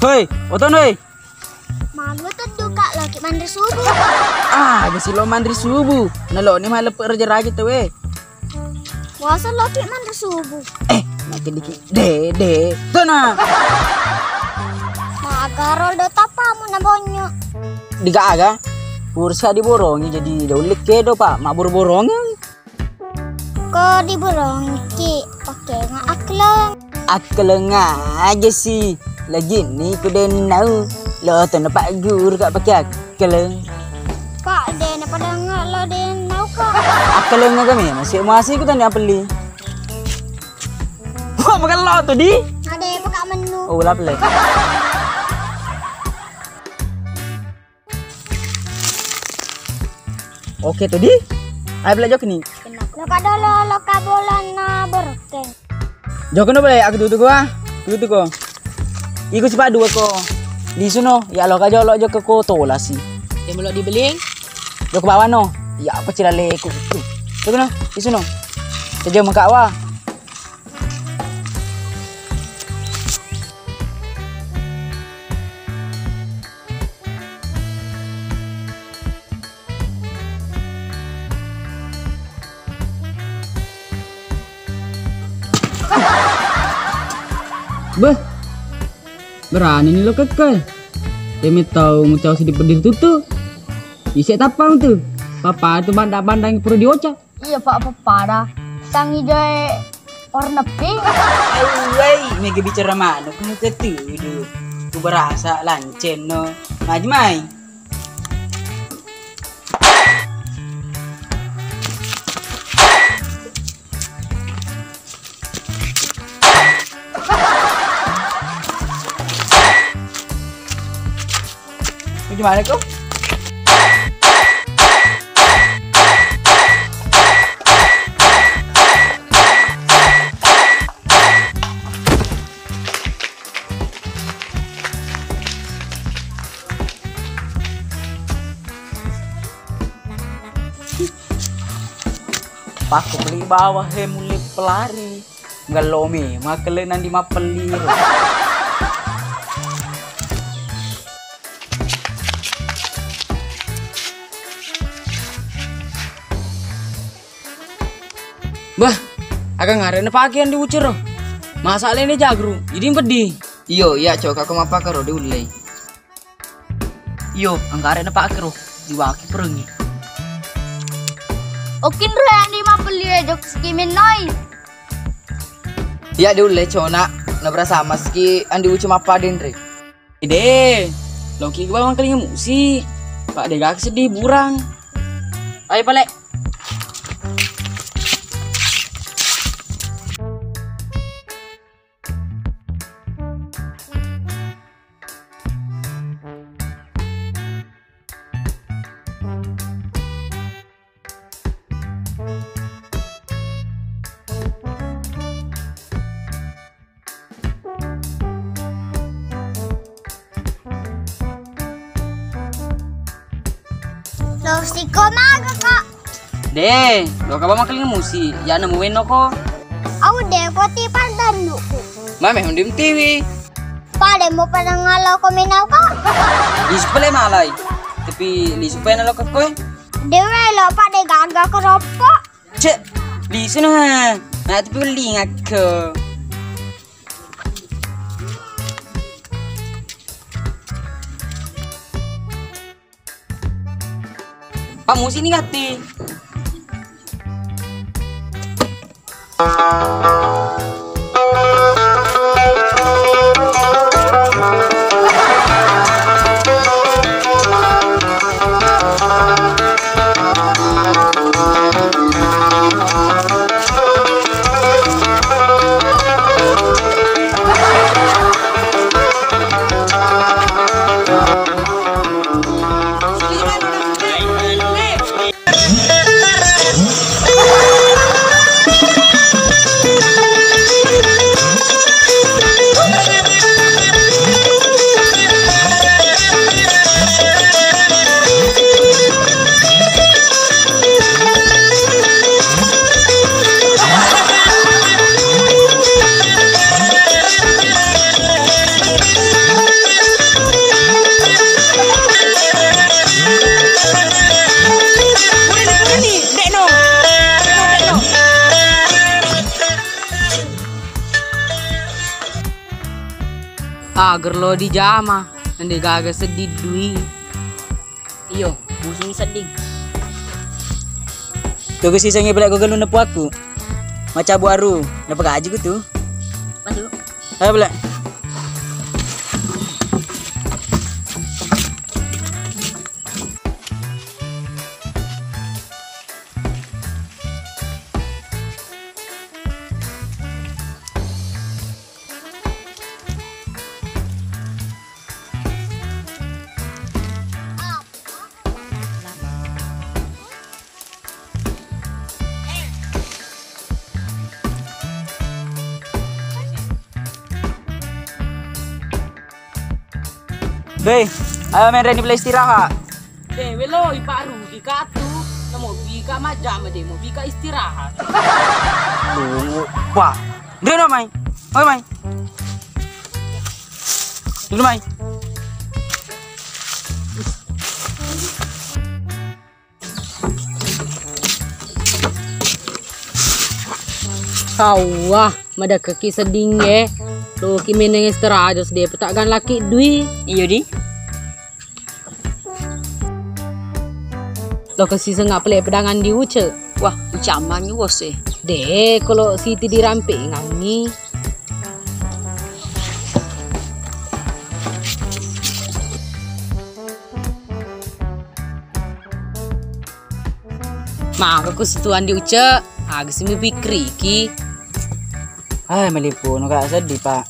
Hoi, oton hoi. Malu tuh kak lagi mandi subuh. Gasi lo mandri subuh. Nalo ni malah raja tuh we. Wasa lagi mandi subuh. Makin dikit. De. Tuh na. Magarol do tapamu na bonyo. Diga aga. Pursa diborongi jadi daulik ke do pak. Mak borong. Ko diborong ki pakai ngaklang. Aklang aja sih. Lagi ni ku denau. Lo tu nampak guru kat pakai aklang. Kak den pada ngalo den nau kak. Aklang kami masih ku tanya beli. Wah makan lo tu di. Ada pakai menu. Oh lap le. Oke tu di. Ayo belajar ni. Lo kadolo lo kabolan na berken. Joko no boleh aku tutup gua. Tutup ko. Iku cepat dua ko. Di sono ya lo kajo lo ke koto lah sih. Dia melok dibeling. Jo ke bawah no. Ya apa cilale ku. Tu no. Di sono. Saja mak wa. Beh, berani nih lo kekal. Demi tahu mucau sedih pedih tuh. Isi tapang tuh. Papa itu bandang-bandang perlu dioca. Iya pak papa dah. Sang hijau warna pink. Awai, mega bicara mana? Kamu ketuduh. Ku berasa lancen no. Majmai. Gimana kau? Paku beli bawah mulai pelari. Ngelomi, makelenan di mapelir. Bah, agak ngarene pakaian di ucer. Masalah ini jagru, jadi pedih. Iyo, ya coba aku apa karo di ulai. Iyo, angkarene pakai roh, diwaki perengi. Okin roh di mapeli jok skimin noi. Ya di ulai cona, nabra sama ski andi uci apa dendre. Ide, loki gua mang kelinga musi. Pak Degak sedih burang. Ayo palek. Lo siko maga kak. De, lo kaba makeling musi, ya nemuin ko. Au de poti pandan luku. Mame hundim TV. Pada mo pada ngalo ko minaw kak. Isupele malay. Tapi lisupay na lo kakoy. Dewe lo pada gaga keropok. Cek, lisu na. Nah, tapi beli ngak. Pak musi ni ngati. Yeah. Agar lo di jama, nanti gagak sedih duit. Iyo, musuh sedih. Tuh sih sange belak gogel nepu aku. Maca baru, dapat gaji ku tuh. Masuk. Ayo belak. Deh, ayo main Reni Play istirahat. Dewe lo iparu bika tu, namo bika majam deh, mau bika istirahat. Tuh, wah, dia main, main. Dulu main. Wah, mada kaki seding ye. Lo kimi neng istirahat terus dia petakan laki duit. Iyo di. Lo kasih sengap pelek pedangan di uce. Wah, ucamannya bos eh. Deh, kalau Siti diramping ngani. Mak aku setuan di uce. Agak sih pikir ki. Melipun, gak sedih pak.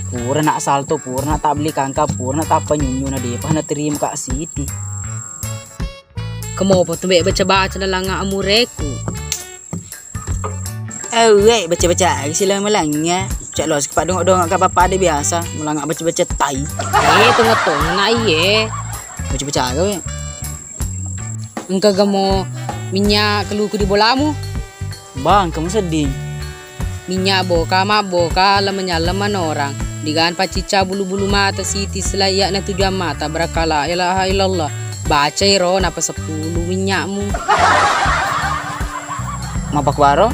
Pura nak salto, pura nak tak beli kangka, pura nak tak penyunyu na dia, nak terima kak Siti. Kamu apa tuh baca-baca dalam amureku? Baca-baca sila melangnya. Cak los kepak dongok-dongok ke apa ada biasa, melangak baca-baca tai. Tengok-tengok nak iye. Baca-baca kau ya. Engkau kamu minyak keluku di bolamu? Bang, kamu sedih. Minyak boka leman orang. Digan pacica bulu-bulu mata Siti selayaknya 7 mata berakala ilaha illallah. Baca iro napa 10 minyakmu. Mapak baro?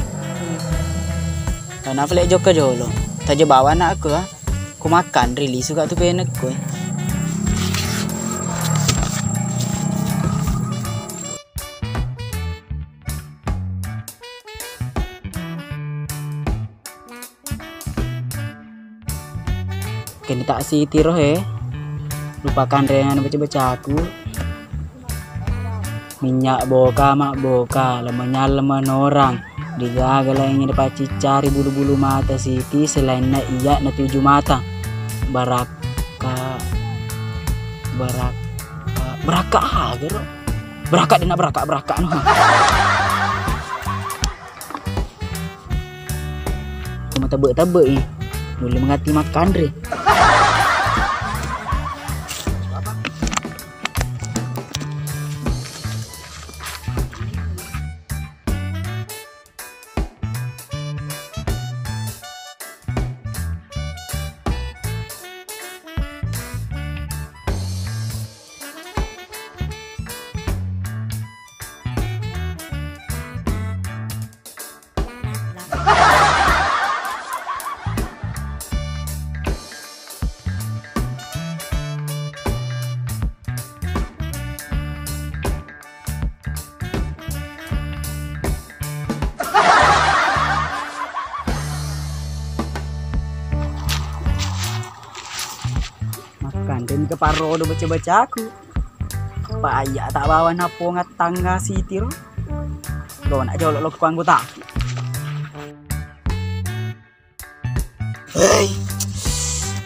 Karena flek jok ke jolo. Tajo bawa nak aku ha. Ku makan rilis suka tu penek ku. Kini tak Siti roh lupakan rengan baca-baca aku. Minyak boka mak boka leman orang digagal ingin dapat cari bulu-bulu mata Siti selain na iya na 7 mata beraka agero beraka dina beraka no. Kamu tabek ni boleh mengati makan re. Dan ke paro do baca-baca aku. Paya tak bawa napo ngat tangga Siti ro. Lo nak jolok lo ke anggota. Hei.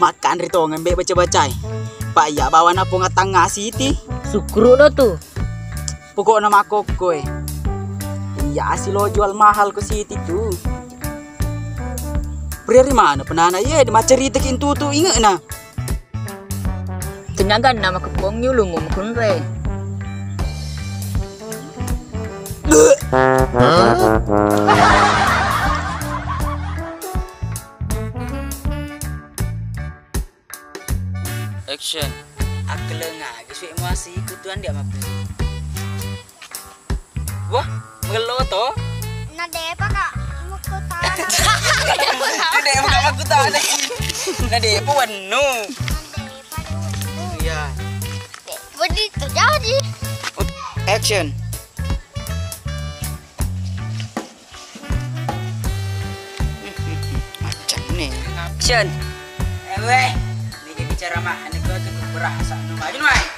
Makan rito ngambil baca-baca. Paya bawa napo ngat tangga Siti. Sukru do tuh. Pokok nama koko iya si lo jual mahal ke Siti tuh. Pria mana penana ye di cerita kintu tuh ingat na. Tenyaga nama kepong yu lungu mukun re. Action. Aku lengah, gesek masih ikutan dia mapu. Wah, melo to? Nade pa ka mukutan. Nade pa ka mukutan. Nah deh, wenu. Iya. Begitu jadi. Action. Macam nih. Action. Weh, ini bicara mah, ini gua tuh berasa. Maju, Mai.